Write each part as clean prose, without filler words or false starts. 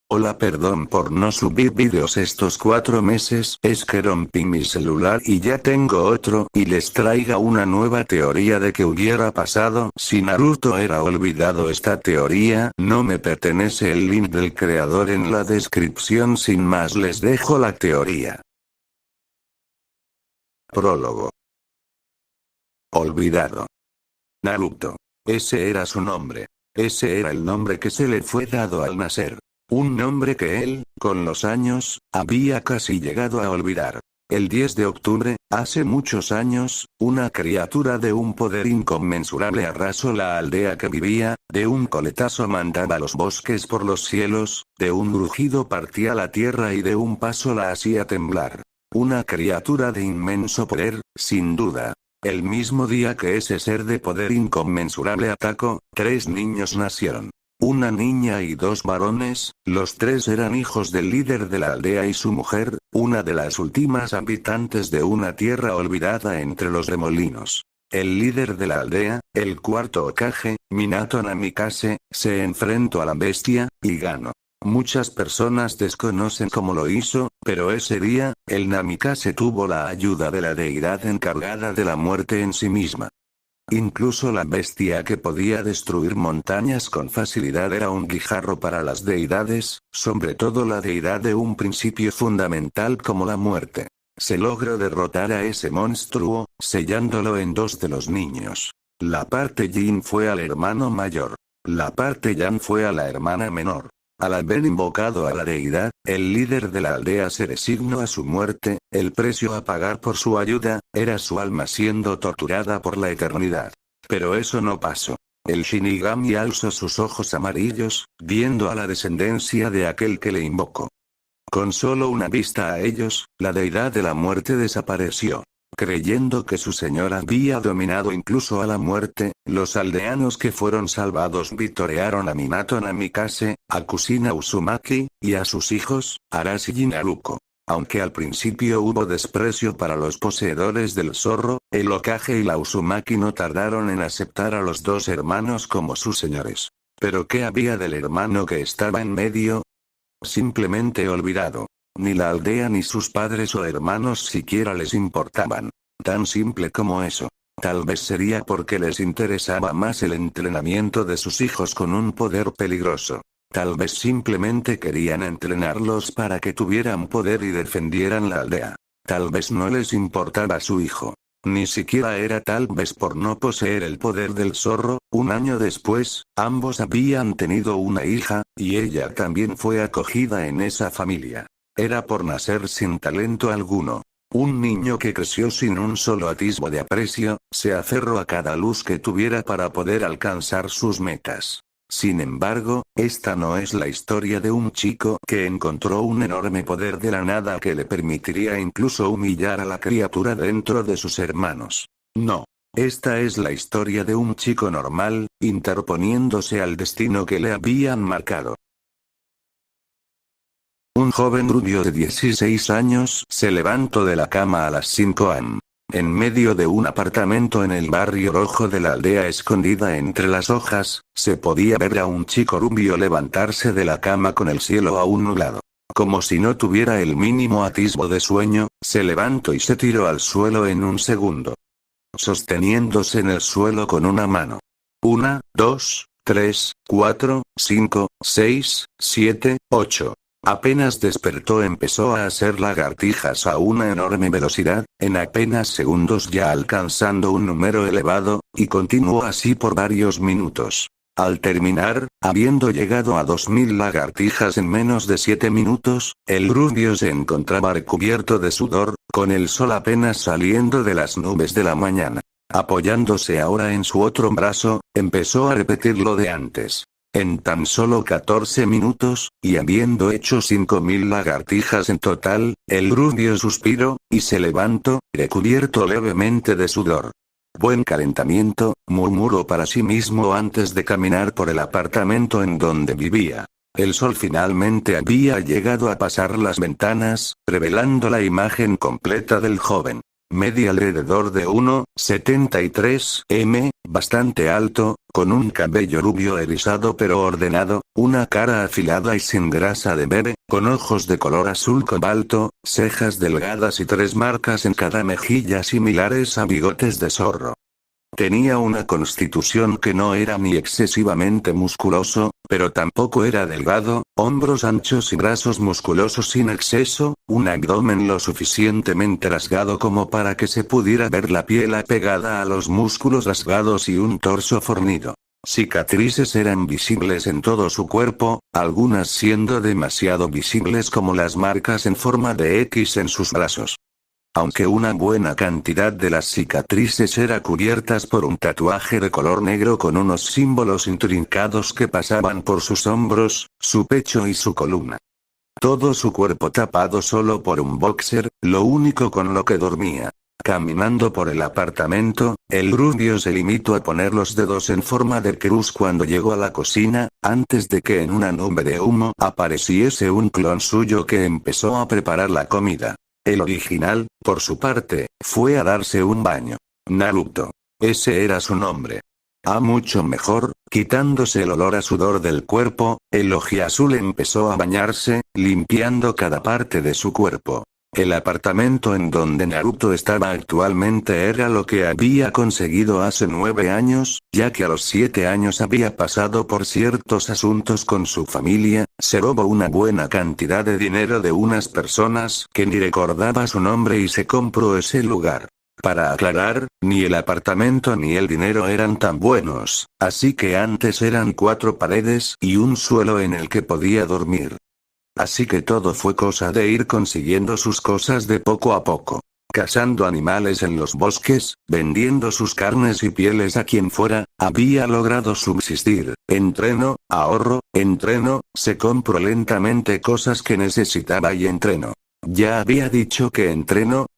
Hola, perdón por no subir vídeos estos 4 meses, es que rompí mi celular y ya tengo otro, y les traiga una nueva teoría de que hubiera pasado si Naruto era olvidado. Esta teoría no me pertenece. El link del creador en la descripción. Sin más, les dejo la teoría. Prólogo. Olvidado. Naruto. Ese era su nombre. Ese era el nombre que se le fue dado al nacer. Un nombre que él, con los años, había casi llegado a olvidar. El 10 de octubre, hace muchos años, una criatura de un poder inconmensurable arrasó la aldea que vivía, de un coletazo mandaba los bosques por los cielos, de un rugido partía la tierra y de un paso la hacía temblar. Una criatura de inmenso poder, sin duda. El mismo día que ese ser de poder inconmensurable atacó, 3 niños nacieron. Una niña y 2 varones, los 3 eran hijos del líder de la aldea y su mujer, una de las últimas habitantes de una tierra olvidada entre los remolinos. El líder de la aldea, el cuarto Hokage, Minato Namikaze, se enfrentó a la bestia, y ganó. Muchas personas desconocen cómo lo hizo, pero ese día, el Namikaze tuvo la ayuda de la deidad encargada de la muerte en sí misma. Incluso la bestia que podía destruir montañas con facilidad era un guijarro para las deidades, sobre todo la deidad de un principio fundamental como la muerte. Se logró derrotar a ese monstruo, sellándolo en 2 de los niños. La parte Yin fue al hermano mayor. La parte Yang fue a la hermana menor. Al haber invocado a la deidad, el líder de la aldea se resignó a su muerte. El precio a pagar por su ayuda, era su alma siendo torturada por la eternidad. Pero eso no pasó. El Shinigami alzó sus ojos amarillos, viendo a la descendencia de aquel que le invocó. Con solo una vista a ellos, la deidad de la muerte desapareció. Creyendo que su señor había dominado incluso a la muerte, los aldeanos que fueron salvados vitorearon a Minato Namikaze, a Kushina Uzumaki, y a sus hijos, Arashi y Naruto. Aunque al principio hubo desprecio para los poseedores del zorro, el Hokage y la Uzumaki no tardaron en aceptar a los 2 hermanos como sus señores. ¿Pero qué había del hermano que estaba en medio? Simplemente olvidado. Ni la aldea ni sus padres o hermanos siquiera les importaban. Tan simple como eso. Tal vez sería porque les interesaba más el entrenamiento de sus hijos con un poder peligroso. Tal vez simplemente querían entrenarlos para que tuvieran poder y defendieran la aldea. Tal vez no les importaba su hijo. Ni siquiera era tal vez por no poseer el poder del zorro. Un año después, ambos habían tenido una hija, y ella también fue acogida en esa familia. Era por nacer sin talento alguno. Un niño que creció sin un solo atisbo de aprecio, se aferró a cada luz que tuviera para poder alcanzar sus metas. Sin embargo, esta no es la historia de un chico que encontró un enorme poder de la nada que le permitiría incluso humillar a la criatura dentro de sus hermanos. No. Esta es la historia de un chico normal, interponiéndose al destino que le habían marcado. Un joven rubio de 16 años se levantó de la cama a las 5 am. En medio de un apartamento en el barrio rojo de la aldea escondida entre las hojas, se podía ver a un chico rubio levantarse de la cama con el cielo aún nublado. Como si no tuviera el mínimo atisbo de sueño, se levantó y se tiró al suelo en un segundo. Sosteniéndose en el suelo con una mano. 1, 2, 3, 4, 5, 6, 7, 8. Apenas despertó empezó a hacer lagartijas a una enorme velocidad, en apenas segundos ya alcanzando un número elevado, y continuó así por varios minutos. Al terminar, habiendo llegado a 2000 lagartijas en menos de 7 minutos, el rubio se encontraba recubierto de sudor, con el sol apenas saliendo de las nubes de la mañana. Apoyándose ahora en su otro brazo, empezó a repetir lo de antes. En tan solo 14 minutos, y habiendo hecho 5000 lagartijas en total, el rubio suspiró, y se levantó, recubierto levemente de sudor. Buen calentamiento, murmuró para sí mismo antes de caminar por el apartamento en donde vivía. El sol finalmente había llegado a pasar las ventanas, revelando la imagen completa del joven. Medía alrededor de 1,73 m, bastante alto, con un cabello rubio erizado pero ordenado, una cara afilada y sin grasa de bebé, con ojos de color azul cobalto, cejas delgadas y 3 marcas en cada mejilla similares a bigotes de zorro. Tenía una constitución que no era ni excesivamente musculoso, pero tampoco era delgado, hombros anchos y brazos musculosos sin exceso, un abdomen lo suficientemente rasgado como para que se pudiera ver la piel apegada a los músculos rasgados y un torso fornido. Cicatrices eran visibles en todo su cuerpo, algunas siendo demasiado visibles como las marcas en forma de X en sus brazos. Aunque una buena cantidad de las cicatrices era cubiertas por un tatuaje de color negro con unos símbolos intrincados que pasaban por sus hombros, su pecho y su columna. Todo su cuerpo tapado solo por un boxer, lo único con lo que dormía. Caminando por el apartamento, el rubio se limitó a poner los dedos en forma de cruz cuando llegó a la cocina, antes de que en una nube de humo apareciese un clon suyo que empezó a preparar la comida. El original, por su parte, fue a darse un baño. Naruto. Ese era su nombre. Mucho mejor, quitándose el olor a sudor del cuerpo, el ojiazul empezó a bañarse, limpiando cada parte de su cuerpo. El apartamento en donde Naruto estaba actualmente era lo que había conseguido hace 9 años, ya que a los 7 años había pasado por ciertos asuntos con su familia, se robó una buena cantidad de dinero de unas personas que ni recordaba su nombre y se compró ese lugar. Para aclarar, ni el apartamento ni el dinero eran tan buenos, así que antes eran 4 paredes y un suelo en el que podía dormir. Así que todo fue cosa de ir consiguiendo sus cosas de poco a poco. Cazando animales en los bosques, vendiendo sus carnes y pieles a quien fuera, había logrado subsistir. Entreno, ahorro, entreno, se compró lentamente cosas que necesitaba y entreno. Ya había dicho que entreno.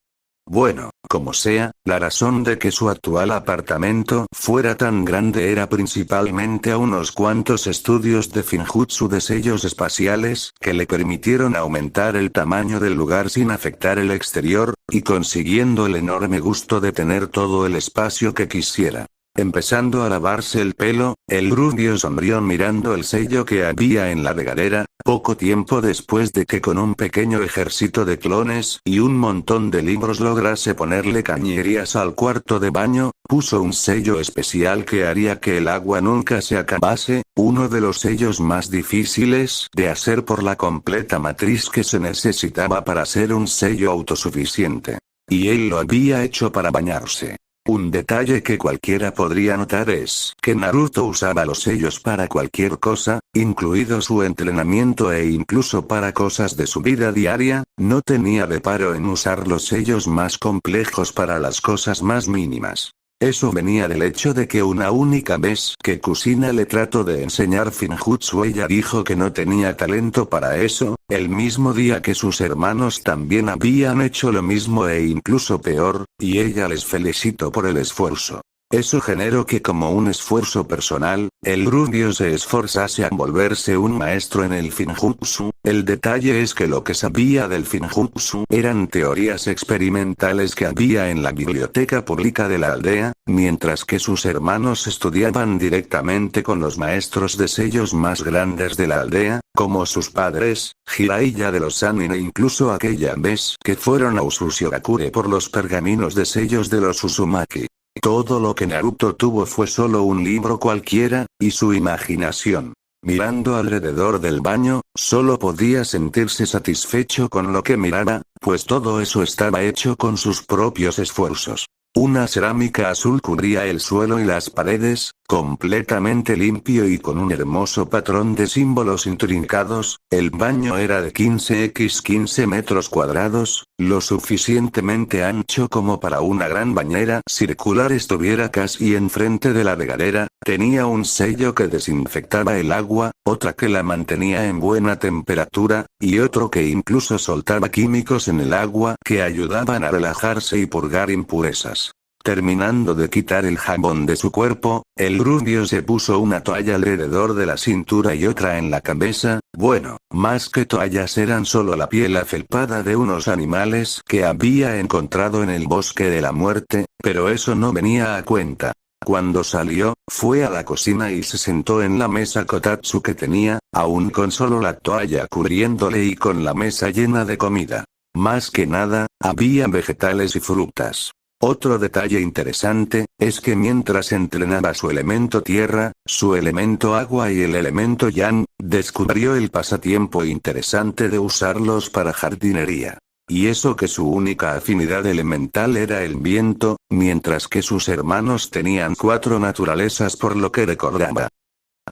Bueno, como sea, la razón de que su actual apartamento fuera tan grande era principalmente a unos cuantos estudios de Finjutsu de sellos espaciales que le permitieron aumentar el tamaño del lugar sin afectar el exterior, y consiguiendo el enorme gusto de tener todo el espacio que quisiera. Empezando a lavarse el pelo, el rubio sonrió mirando el sello que había en la regadera, poco tiempo después de que con un pequeño ejército de clones y un montón de libros lograse ponerle cañerías al cuarto de baño, puso un sello especial que haría que el agua nunca se acabase, uno de los sellos más difíciles de hacer por la completa matriz que se necesitaba para ser un sello autosuficiente. Y él lo había hecho para bañarse. Un detalle que cualquiera podría notar es que Naruto usaba los sellos para cualquier cosa, incluido su entrenamiento e incluso para cosas de su vida diaria, no tenía reparo en usar los sellos más complejos para las cosas más mínimas. Eso venía del hecho de que una única vez que Kusina le trató de enseñar Finjutsu ella dijo que no tenía talento para eso, el mismo día que sus hermanos también habían hecho lo mismo e incluso peor, y ella les felicitó por el esfuerzo. Eso generó que como un esfuerzo personal, el rubio se esforzase a volverse un maestro en el Finjutsu. El detalle es que lo que sabía del Finjutsu eran teorías experimentales que había en la biblioteca pública de la aldea, mientras que sus hermanos estudiaban directamente con los maestros de sellos más grandes de la aldea, como sus padres, Jiraiya de los Sanin e incluso aquella vez que fueron a Usushiogakure por los pergaminos de sellos de los Uzumaki. Todo lo que Naruto tuvo fue solo un libro cualquiera, y su imaginación. Mirando alrededor del baño, solo podía sentirse satisfecho con lo que miraba, pues todo eso estaba hecho con sus propios esfuerzos. Una cerámica azul cubría el suelo y las paredes, completamente limpio y con un hermoso patrón de símbolos intrincados. El baño era de 15×15 metros cuadrados, lo suficientemente ancho como para una gran bañera circular estuviera casi enfrente de la regadera, tenía un sello que desinfectaba el agua, otra que la mantenía en buena temperatura, y otro que incluso soltaba químicos en el agua que ayudaban a relajarse y purgar impurezas. Terminando de quitar el jabón de su cuerpo, el rubio se puso una toalla alrededor de la cintura y otra en la cabeza. Bueno, más que toallas eran solo la piel afelpada de unos animales que había encontrado en el bosque de la muerte, pero eso no venía a cuenta. Cuando salió, fue a la cocina y se sentó en la mesa kotatsu que tenía, aún con solo la toalla cubriéndole y con la mesa llena de comida. Más que nada, había vegetales y frutas. Otro detalle interesante, es que mientras entrenaba su elemento tierra, su elemento agua y el elemento yang, descubrió el pasatiempo interesante de usarlos para jardinería. Y eso que su única afinidad elemental era el viento, mientras que sus hermanos tenían 4 naturalezas por lo que recordaba.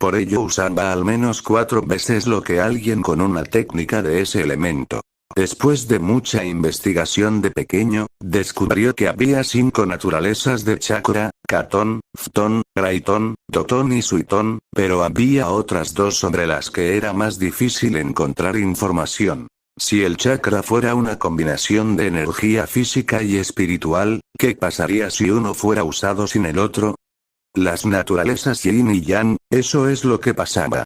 Por ello usaba al menos 4 veces lo que alguien con una técnica de ese elemento. Después de mucha investigación de pequeño, descubrió que había 5 naturalezas de chakra, Katon, Phton, Raiton, Toton y Suiton, pero había otras 2 sobre las que era más difícil encontrar información. Si el chakra fuera una combinación de energía física y espiritual, ¿qué pasaría si uno fuera usado sin el otro? Las naturalezas yin y yang, eso es lo que pasaba.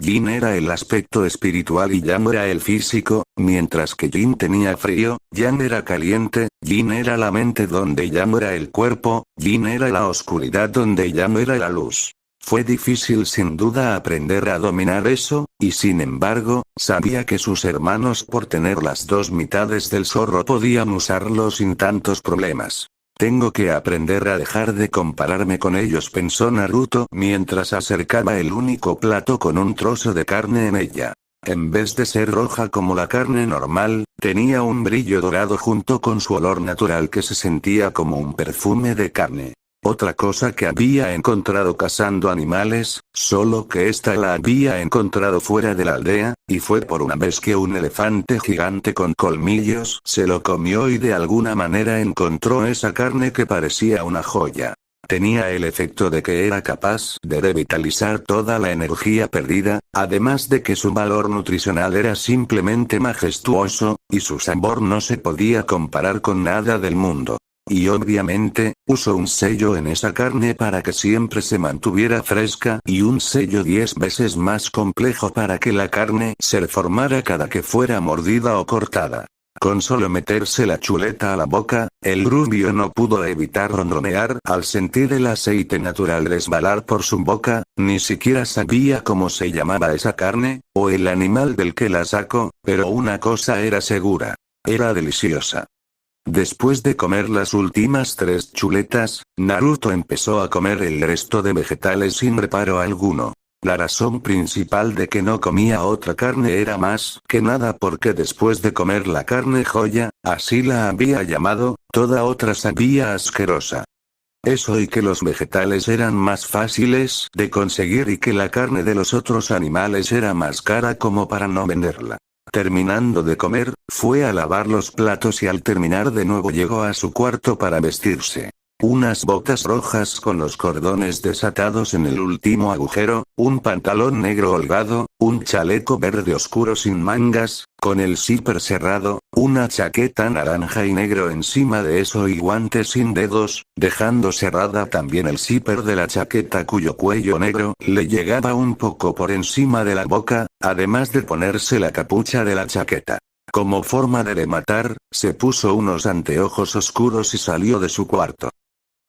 Yin era el aspecto espiritual y yang era el físico, mientras que yin tenía frío, yang era caliente, yin era la mente donde yang era el cuerpo, yin era la oscuridad donde yang era la luz. Fue difícil sin duda aprender a dominar eso, y sin embargo, sabía que sus hermanos por tener las 2 mitades del zorro podían usarlo sin tantos problemas. Tengo que aprender a dejar de compararme con ellos, pensó Naruto mientras acercaba el único plato con un trozo de carne en ella. En vez de ser roja como la carne normal, tenía un brillo dorado junto con su olor natural que se sentía como un perfume de carne. Otra cosa que había encontrado cazando animales, solo que esta la había encontrado fuera de la aldea, y fue por una vez que un elefante gigante con colmillos se lo comió y de alguna manera encontró esa carne que parecía una joya. Tenía el efecto de que era capaz de revitalizar toda la energía perdida, además de que su valor nutricional era simplemente majestuoso, y su sabor no se podía comparar con nada del mundo. Y obviamente, usó un sello en esa carne para que siempre se mantuviera fresca y un sello 10 veces más complejo para que la carne se formara cada que fuera mordida o cortada. Con solo meterse la chuleta a la boca, el rubio no pudo evitar ronronear al sentir el aceite natural resbalar por su boca, ni siquiera sabía cómo se llamaba esa carne, o el animal del que la sacó, pero una cosa era segura. Era deliciosa. Después de comer las últimas 3 chuletas, Naruto empezó a comer el resto de vegetales sin reparo alguno. La razón principal de que no comía otra carne era más que nada porque después de comer la carne joya, así la había llamado, toda otra sabía asquerosa. Eso y que los vegetales eran más fáciles de conseguir y que la carne de los otros animales era más cara como para no venderla. Terminando de comer, fue a lavar los platos y al terminar de nuevo llegó a su cuarto para vestirse. Unas botas rojas con los cordones desatados en el último agujero, un pantalón negro holgado, un chaleco verde oscuro sin mangas, con el zipper cerrado, una chaqueta naranja y negro encima de eso y guantes sin dedos, dejando cerrada también el zipper de la chaqueta cuyo cuello negro le llegaba un poco por encima de la boca, además de ponerse la capucha de la chaqueta. Como forma de rematar, se puso unos anteojos oscuros y salió de su cuarto,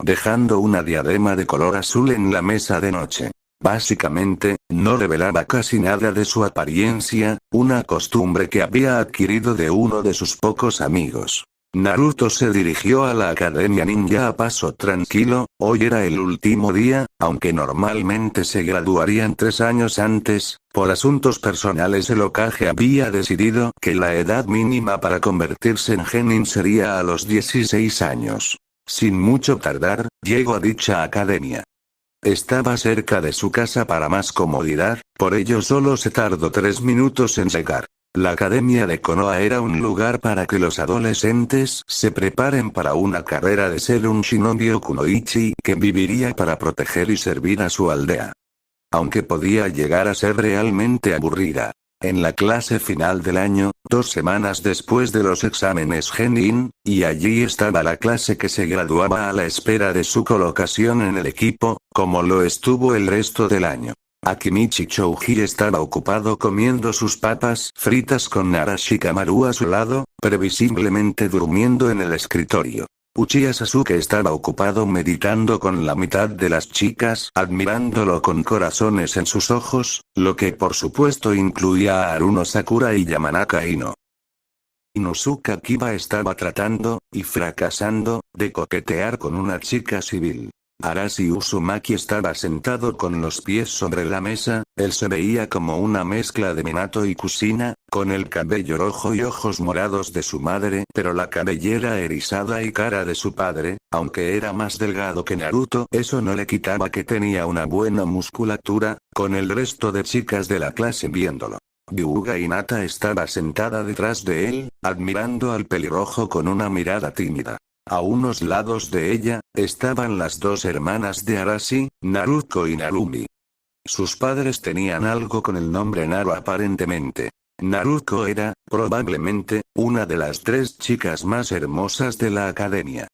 dejando una diadema de color azul en la mesa de noche. Básicamente, no revelaba casi nada de su apariencia, una costumbre que había adquirido de uno de sus pocos amigos. Naruto se dirigió a la Academia Ninja a paso tranquilo. Hoy era el último día, aunque normalmente se graduarían 3 años antes. Por asuntos personales el Hokage había decidido que la edad mínima para convertirse en genin sería a los 16 años. Sin mucho tardar, llegó a dicha academia. Estaba cerca de su casa para más comodidad, por ello solo se tardó 3 minutos en llegar. La academia de Konoha era un lugar para que los adolescentes se preparen para una carrera de ser un shinobi o kunoichi que viviría para proteger y servir a su aldea. Aunque podía llegar a ser realmente aburrida. En la clase final del año, 2 semanas después de los exámenes Genin, y allí estaba la clase que se graduaba a la espera de su colocación en el equipo, como lo estuvo el resto del año. Akimichi Chouji estaba ocupado comiendo sus papas fritas con Arashi Kamaru a su lado, previsiblemente durmiendo en el escritorio. Uchiha Sasuke estaba ocupado meditando con la mitad de las chicas, admirándolo con corazones en sus ojos, lo que por supuesto incluía a Haruno Sakura y Yamanaka Ino. Inosuka Kiba estaba tratando, y fracasando, de coquetear con una chica civil. Arashi Uzumaki estaba sentado con los pies sobre la mesa, él se veía como una mezcla de Minato y Kusina, con el cabello rojo y ojos morados de su madre, pero la cabellera erizada y cara de su padre, aunque era más delgado que Naruto, eso no le quitaba que tenía una buena musculatura, con el resto de chicas de la clase viéndolo. Hyuga Hinata estaba sentada detrás de él, admirando al pelirrojo con una mirada tímida. A unos lados de ella, estaban las dos hermanas de Arashi, Naruto y Narumi. Sus padres tenían algo con el nombre Naru aparentemente. Naruto era, probablemente, una de las 3 chicas más hermosas de la academia.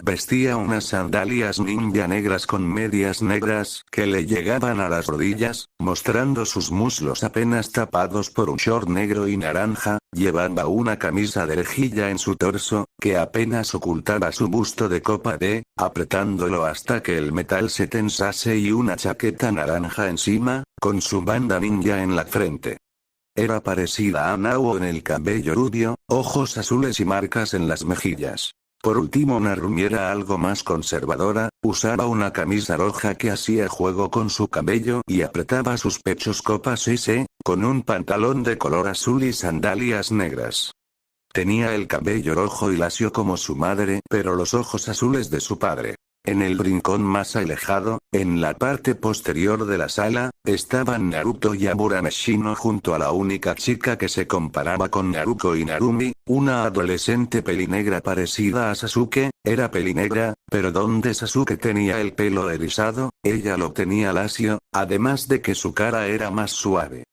Vestía unas sandalias ninja negras con medias negras que le llegaban a las rodillas, mostrando sus muslos apenas tapados por un short negro y naranja, llevaba una camisa de rejilla en su torso, que apenas ocultaba su busto de copa D, apretándolo hasta que el metal se tensase y una chaqueta naranja encima, con su banda ninja en la frente. Era parecida a Nao en el cabello rubio, ojos azules y marcas en las mejillas. Por último Narumi era algo más conservadora, usaba una camisa roja que hacía juego con su cabello y apretaba sus pechos copas S, con un pantalón de color azul y sandalias negras. Tenía el cabello rojo y lacio como su madre, pero los ojos azules de su padre. En el rincón más alejado, en la parte posterior de la sala, estaban Naruto y Murameshino junto a la única chica que se comparaba con Naruto y Narumi, una adolescente pelinegra parecida a Sasuke, era pelinegra, pero donde Sasuke tenía el pelo erizado, ella lo tenía lacio, además de que su cara era más suave.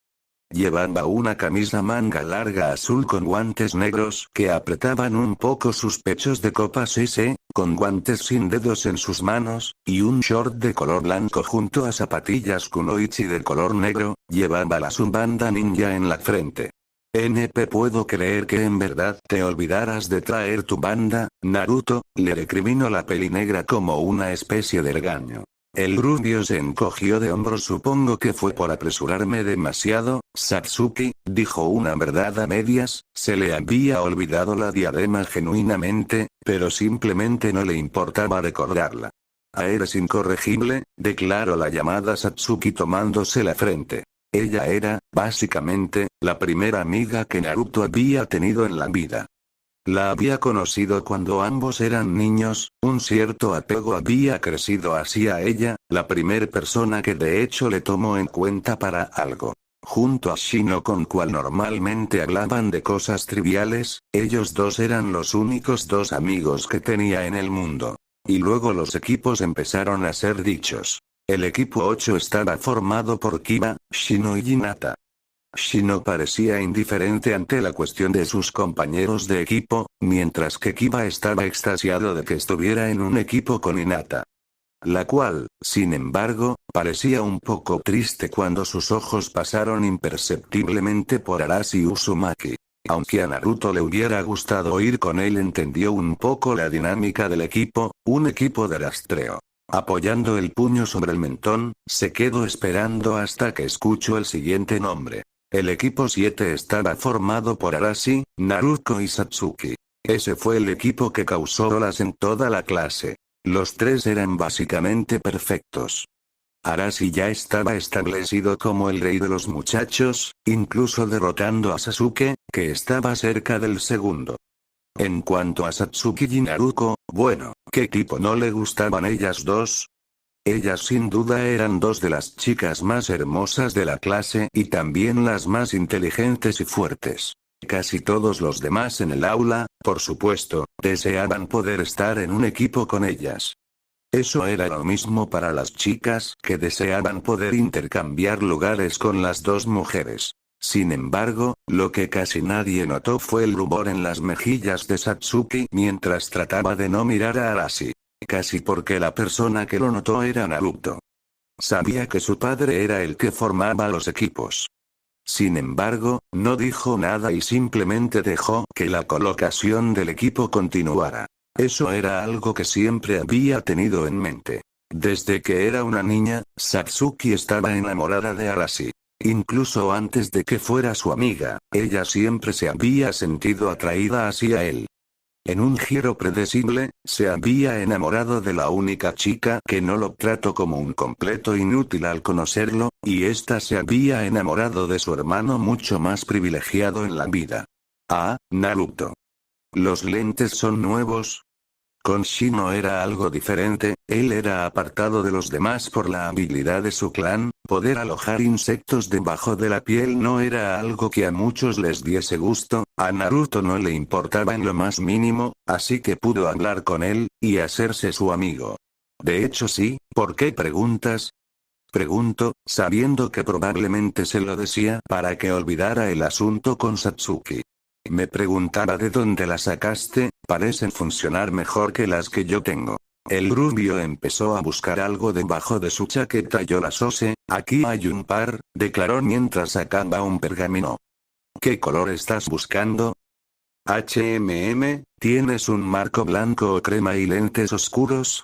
Llevaba una camisa manga larga azul con guantes negros que apretaban un poco sus pechos de copas S, con guantes sin dedos en sus manos, y un short de color blanco junto a zapatillas kunoichi de color negro, llevaba la subanda ninja en la frente. NP puedo creer que en verdad te olvidaras de traer tu banda, Naruto, le recriminó la pelinegra como una especie de regaño. El rubio se encogió de hombros. Supongo que fue por apresurarme demasiado, Satsuki, dijo una verdad a medias, se le había olvidado la diadema genuinamente, pero simplemente no le importaba recordarla. Eres incorregible, declaró la llamada Satsuki tomándose la frente. Ella era, básicamente, la primera amiga que Naruto había tenido en la vida. La había conocido cuando ambos eran niños, un cierto apego había crecido hacia ella, la primer persona que de hecho le tomó en cuenta para algo. Junto a Shino con cual normalmente hablaban de cosas triviales, ellos dos eran los únicos 2 amigos que tenía en el mundo. Y luego los equipos empezaron a ser dichos. El equipo 8 estaba formado por Kiba, Shino y Hinata. Shino parecía indiferente ante la cuestión de sus compañeros de equipo, mientras que Kiba estaba extasiado de que estuviera en un equipo con Hinata. La cual, sin embargo, parecía un poco triste cuando sus ojos pasaron imperceptiblemente por Arashi Uzumaki. Aunque a Naruto le hubiera gustado ir con él, entendió un poco la dinámica del equipo, un equipo de rastreo. Apoyando el puño sobre el mentón, se quedó esperando hasta que escuchó el siguiente nombre. El equipo 7 estaba formado por Arashi, Naruto y Satsuki. Ese fue el equipo que causó olas en toda la clase. Los 3 eran básicamente perfectos. Arashi ya estaba establecido como el rey de los muchachos, incluso derrotando a Sasuke, que estaba cerca del segundo. En cuanto a Satsuki y Naruto, bueno, ¿qué tipo no le gustaban ellas dos? Ellas sin duda eran 2 de las chicas más hermosas de la clase y también las más inteligentes y fuertes. Casi todos los demás en el aula, por supuesto, deseaban poder estar en un equipo con ellas. Eso era lo mismo para las chicas que deseaban poder intercambiar lugares con las 2 mujeres. Sin embargo, lo que casi nadie notó fue el rubor en las mejillas de Satsuki mientras trataba de no mirar a Arashi. Casi porque la persona que lo notó era Naruto. Sabía que su padre era el que formaba los equipos. Sin embargo, no dijo nada y simplemente dejó que la colocación del equipo continuara. Eso era algo que siempre había tenido en mente. Desde que era una niña, Satsuki estaba enamorada de Arashi. Incluso antes de que fuera su amiga, ella siempre se había sentido atraída hacia él. En un giro predecible, se había enamorado de la única chica que no lo trató como un completo inútil al conocerlo, y ésta se había enamorado de su hermano mucho más privilegiado en la vida. Ah, Naruto. ¿Los lentes son nuevos? Con Shino era algo diferente, él era apartado de los demás por la habilidad de su clan, poder alojar insectos debajo de la piel no era algo que a muchos les diese gusto, a Naruto no le importaba en lo más mínimo, así que pudo hablar con él, y hacerse su amigo. De hecho sí, ¿por qué preguntas? Pregunto, sabiendo que probablemente se lo decía para que olvidara el asunto con Satsuki. Me preguntaba de dónde la sacaste, parecen funcionar mejor que las que yo tengo. El rubio empezó a buscar algo debajo de su chaqueta Yorasose, aquí hay un par, declaró mientras sacaba un pergamino. ¿Qué color estás buscando? ¿Tienes un marco blanco o crema y lentes oscuros?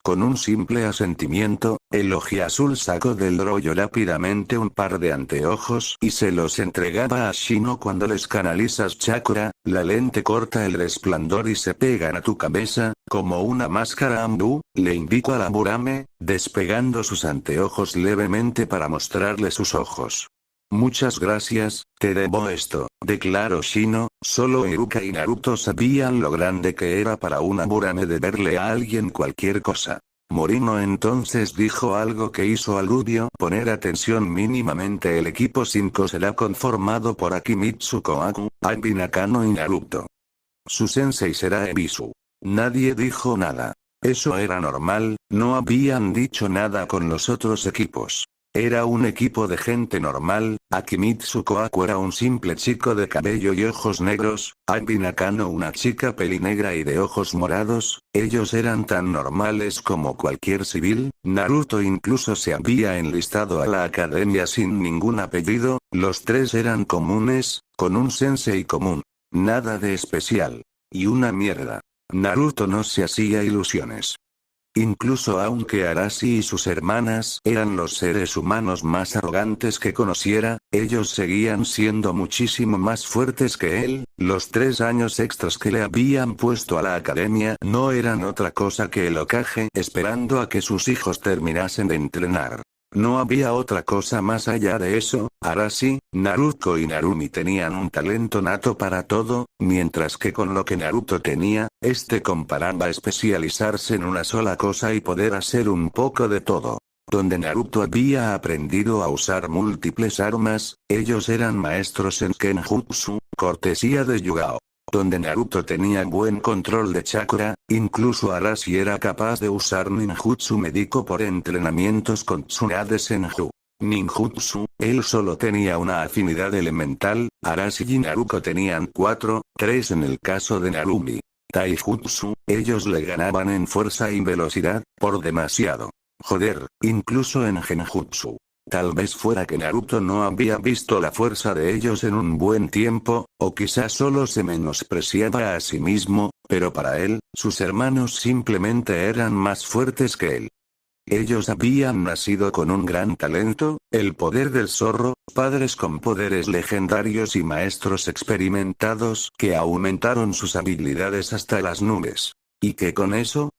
Con un simple asentimiento, el ojiazul sacó del rollo rápidamente un par de anteojos y se los entregaba a Shino cuando les canalizas chakra, la lente corta el resplandor y se pegan a tu cabeza, como una máscara Ambu, le indicó a la Burame, despegando sus anteojos levemente para mostrarle sus ojos. Muchas gracias, te debo esto, declaró Shino, solo Iruka y Naruto sabían lo grande que era para una Burame deberle a alguien cualquier cosa. Morino entonces dijo algo que hizo al rubio poner atención mínimamente. El equipo 5 será conformado por Akimitsu Kohaku, Abi Nakano y Naruto. Su sensei será Ebisu. Nadie dijo nada. Eso era normal, no habían dicho nada con los otros equipos. Era un equipo de gente normal, Akimitsu Kohaku era un simple chico de cabello y ojos negros, Abi Nakano una chica pelinegra y de ojos morados, ellos eran tan normales como cualquier civil, Naruto incluso se había enlistado a la academia sin ningún apellido, los tres eran comunes, con un sensei común. Nada de especial. Y una mierda. Naruto no se hacía ilusiones. Incluso aunque Arashi y sus hermanas eran los seres humanos más arrogantes que conociera, ellos seguían siendo muchísimo más fuertes que él, los 3 años extras que le habían puesto a la academia no eran otra cosa que el Hokage esperando a que sus hijos terminasen de entrenar. No había otra cosa más allá de eso. Arashi, Naruto y Narumi tenían un talento nato para todo, mientras que con lo que Naruto tenía, comparaba especializarse en una sola cosa y poder hacer un poco de todo. Donde Naruto había aprendido a usar múltiples armas, ellos eran maestros en Kenjutsu, cortesía de Yugao. Donde Naruto tenía buen control de chakra, incluso Arashi era capaz de usar ninjutsu médico por entrenamientos con Tsunade Senju. Ninjutsu, él solo tenía una afinidad elemental, Arashi y Naruto tenían 4, 3 en el caso de Narumi. Taijutsu, ellos le ganaban en fuerza y velocidad, por demasiado. Joder, incluso en Genjutsu. Tal vez fuera que Naruto no había visto la fuerza de ellos en un buen tiempo, o quizás solo se menospreciaba a sí mismo, pero para él, sus hermanos simplemente eran más fuertes que él. Ellos habían nacido con un gran talento, el poder del zorro, padres con poderes legendarios y maestros experimentados que aumentaron sus habilidades hasta las nubes. ¿Y qué con eso?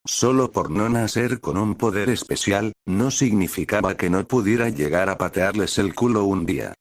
Solo por no nacer con un poder especial, no significaba que no pudiera llegar a patearles el culo un día.